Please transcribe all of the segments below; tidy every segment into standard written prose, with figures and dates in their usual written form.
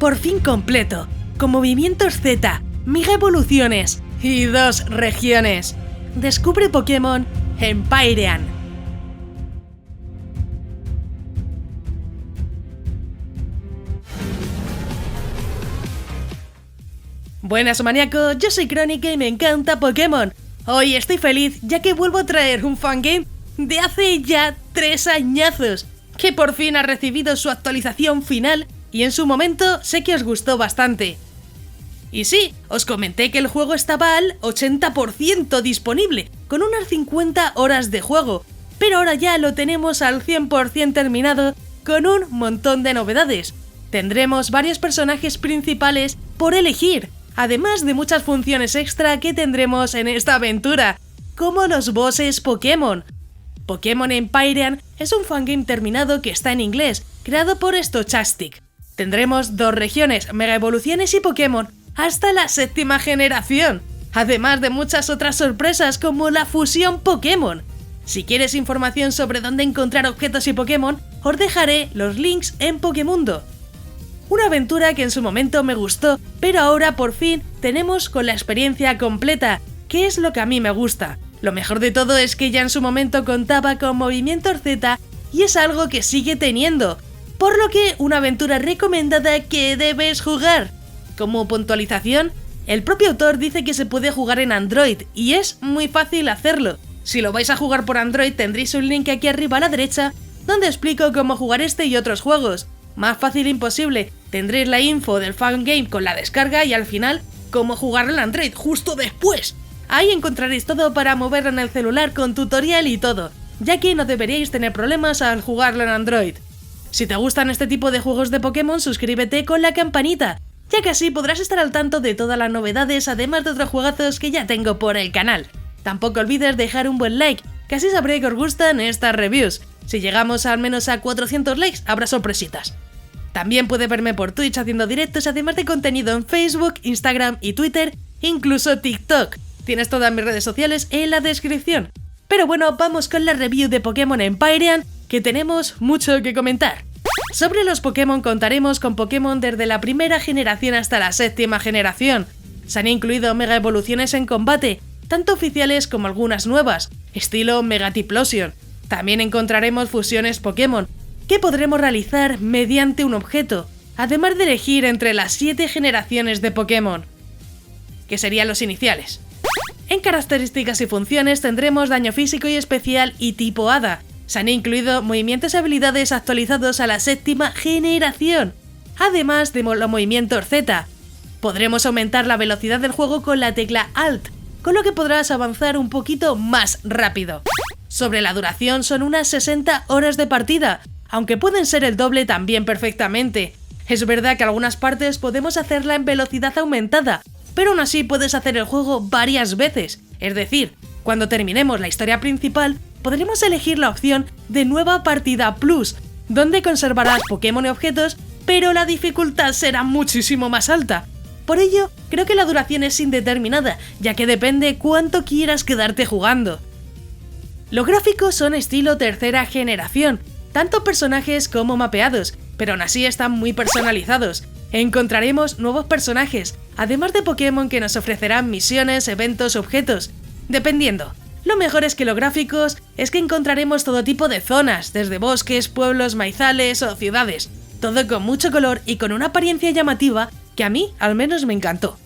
por fin completo, con movimientos Z, mega evoluciones y 2 regiones. Descubre Pokémon Empyrean. Buenas maníacos, yo soy Crónica y me encanta Pokémon. Hoy estoy feliz ya que vuelvo a traer un fangame de hace ya 3 añazos, que por fin ha recibido su actualización final y en su momento sé que os gustó bastante. Y sí, os comenté que el juego estaba al 80% disponible, con unas 50 horas de juego, pero ahora ya lo tenemos al 100% terminado con un montón de novedades. Tendremos varios personajes principales por elegir, además de muchas funciones extra que tendremos en esta aventura, como los bosses Pokémon. Pokémon Empyrean es un fangame terminado que está en inglés, creado por Stochastic. Tendremos 2 regiones, mega evoluciones y Pokémon hasta la 7ª generación, además de muchas otras sorpresas como la fusión Pokémon. Si quieres información sobre dónde encontrar objetos y Pokémon, os dejaré los links en Pokémundo. Una aventura que en su momento me gustó, pero ahora por fin tenemos con la experiencia completa, que es lo que a mí me gusta. Lo mejor de todo es que ya en su momento contaba con movimientos Z y es algo que sigue teniendo, por lo que una aventura recomendada que debes jugar. Como puntualización, el propio autor dice que se puede jugar en Android y es muy fácil hacerlo. Si lo vais a jugar por Android tendréis un link aquí arriba a la derecha donde explico cómo jugar este y otros juegos. Más fácil imposible, tendréis la info del fangame con la descarga y al final cómo jugarlo en Android justo después. Ahí encontraréis todo para moverlo en el celular con tutorial y todo, ya que no deberíais tener problemas al jugarlo en Android. Si te gustan este tipo de juegos de Pokémon, suscríbete con la campanita, ya que así podrás estar al tanto de todas las novedades, además de otros juegazos que ya tengo por el canal. Tampoco olvides dejar un buen like, que así sabré que os gustan estas reviews. Si llegamos al menos a 400 likes, habrá sorpresitas. También puedes verme por Twitch haciendo directos, además de contenido en Facebook, Instagram y Twitter, incluso TikTok. Tienes todas mis redes sociales en la descripción. Pero bueno, vamos con la review de Pokémon Empyrean, que tenemos mucho que comentar. Sobre los Pokémon contaremos con Pokémon desde la 1ª generación hasta la 7ª generación. Se han incluido mega evoluciones en combate, tanto oficiales como algunas nuevas, estilo Megatiplosion. También encontraremos fusiones Pokémon, que podremos realizar mediante un objeto, además de elegir entre las 7 generaciones de Pokémon, que serían los iniciales. En características y funciones tendremos daño físico y especial y tipo hada. Se han incluido movimientos y habilidades actualizados a la 7ª generación, además de los movimientos Z. Podremos aumentar la velocidad del juego con la tecla Alt, con lo que podrás avanzar un poquito más rápido. Sobre la duración son unas 60 horas de partida, aunque pueden ser el doble también perfectamente. Es verdad que algunas partes podemos hacerla en velocidad aumentada, pero aún así puedes hacer el juego varias veces, es decir, cuando terminemos la historia principal, podremos elegir la opción de Nueva Partida Plus, donde conservarás Pokémon y objetos, pero la dificultad será muchísimo más alta. Por ello, creo que la duración es indeterminada, ya que depende cuánto quieras quedarte jugando. Los gráficos son estilo 3ª generación, tanto personajes como mapeados, pero aún así están muy personalizados. Encontraremos nuevos personajes, además de Pokémon que nos ofrecerán misiones, eventos, objetos, dependiendo. Lo mejor es que los gráficos es que encontraremos todo tipo de zonas, desde bosques, pueblos, maizales o ciudades, todo con mucho color y con una apariencia llamativa que a mí al menos me encantó.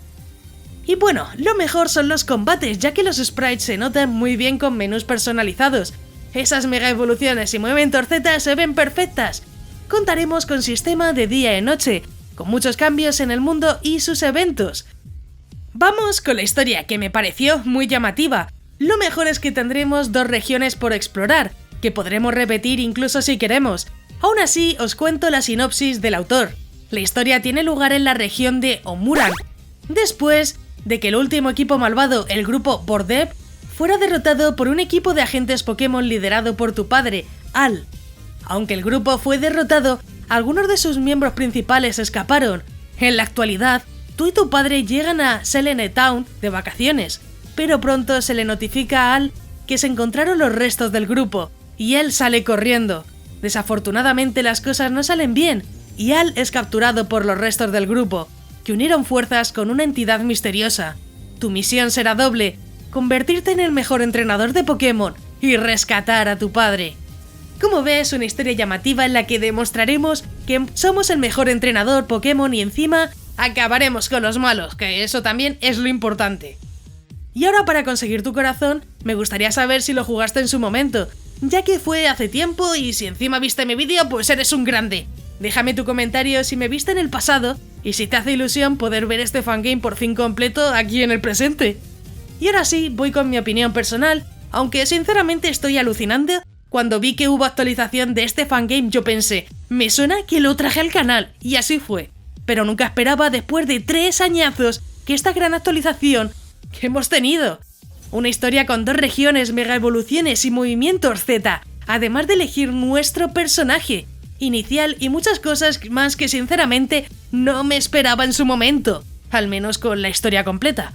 Y bueno, lo mejor son los combates, ya que los sprites se notan muy bien con menús personalizados. Esas mega evoluciones y movimientos Z se ven perfectas. Contaremos con sistema de día y noche, con muchos cambios en el mundo y sus eventos. Vamos con la historia, que me pareció muy llamativa. Lo mejor es que tendremos 2 regiones por explorar, que podremos repetir incluso si queremos. Aún así, os cuento la sinopsis del autor. La historia tiene lugar en la región de Omuran, después de que el último equipo malvado, el grupo Bordeb, fuera derrotado por un equipo de agentes Pokémon liderado por tu padre, Al. Aunque el grupo fue derrotado, algunos de sus miembros principales escaparon. En la actualidad, tú y tu padre llegan a Selene Town de vacaciones, pero pronto se le notifica a Al que se encontraron los restos del grupo, y él sale corriendo. Desafortunadamente las cosas no salen bien, y Al es capturado por los restos del grupo, que unieron fuerzas con una entidad misteriosa. Tu misión será doble: convertirte en el mejor entrenador de Pokémon y rescatar a tu padre. Como ves, una historia llamativa en la que demostraremos que somos el mejor entrenador Pokémon y encima acabaremos con los malos, que eso también es lo importante. Y ahora, para conseguir tu corazón, me gustaría saber si lo jugaste en su momento, ya que fue hace tiempo y si encima viste mi vídeo, pues eres un grande. Déjame tu comentario si me viste en el pasado y si te hace ilusión poder ver este fangame por fin completo aquí en el presente. Y ahora sí, voy con mi opinión personal, aunque sinceramente estoy alucinando. Cuando vi que hubo actualización de este fangame yo pensé, me suena que lo traje al canal, y así fue. Pero nunca esperaba, después de 3 añazos, que esta gran actualización que hemos tenido. Una historia con 2 regiones, mega evoluciones y movimientos Z, además de elegir nuestro personaje inicial y muchas cosas más que sinceramente no me esperaba en su momento, al menos con la historia completa.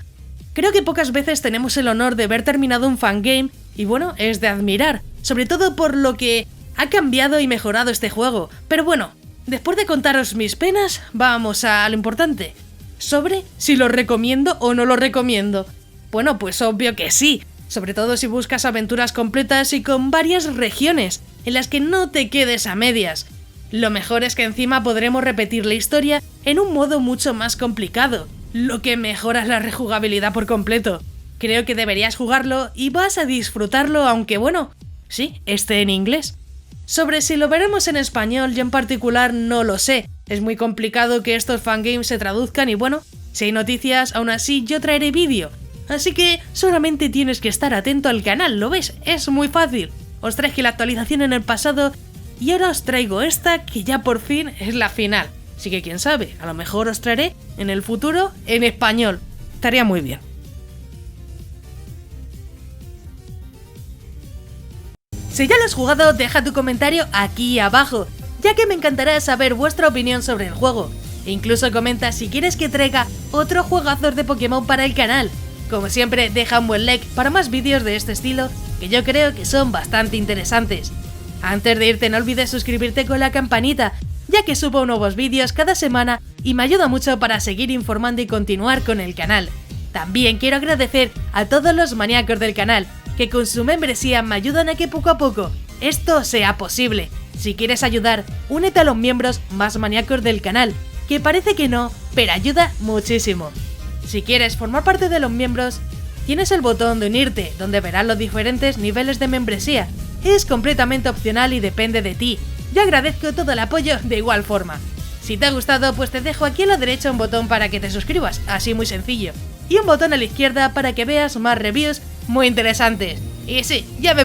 Creo que pocas veces tenemos el honor de ver terminado un fangame y bueno, es de admirar, sobre todo por lo que ha cambiado y mejorado este juego. Pero bueno, después de contaros mis penas, vamos a lo importante. Sobre si lo recomiendo o no lo recomiendo. Bueno, pues obvio que sí, sobre todo si buscas aventuras completas y con varias regiones, en las que no te quedes a medias. Lo mejor es que encima podremos repetir la historia en un modo mucho más complicado, lo que mejora la rejugabilidad por completo. Creo que deberías jugarlo y vas a disfrutarlo, aunque bueno, sí, esté en inglés. Sobre si lo veremos en español, yo en particular no lo sé. Es muy complicado que estos fangames se traduzcan y bueno, si hay noticias, aún así yo traeré vídeo. Así que solamente tienes que estar atento al canal, ¿lo ves? Es muy fácil. Os traje la actualización en el pasado y ahora os traigo esta que ya por fin es la final. Así que quién sabe, a lo mejor os traeré en el futuro en español. Estaría muy bien. Si ya lo has jugado, deja tu comentario aquí abajo, ya que me encantará saber vuestra opinión sobre el juego. E incluso comenta si quieres que traiga otro juegazos de Pokémon para el canal. Como siempre, deja un buen like para más vídeos de este estilo, que yo creo que son bastante interesantes. Antes de irte, no olvides suscribirte con la campanita, ya que subo nuevos vídeos cada semana y me ayuda mucho para seguir informando y continuar con el canal. También quiero agradecer a todos los maníacos del canal, que con su membresía me ayudan a que poco a poco esto sea posible. Si quieres ayudar, únete a los miembros más maníacos del canal, que parece que no, pero ayuda muchísimo. Si quieres formar parte de los miembros, tienes el botón de unirte, donde verás los diferentes niveles de membresía. Es completamente opcional y depende de ti. Yo agradezco todo el apoyo de igual forma. Si te ha gustado, pues te dejo aquí a la derecha un botón para que te suscribas, así muy sencillo. Y un botón a la izquierda para que veas más reviews muy interesantes. Y sí, ya me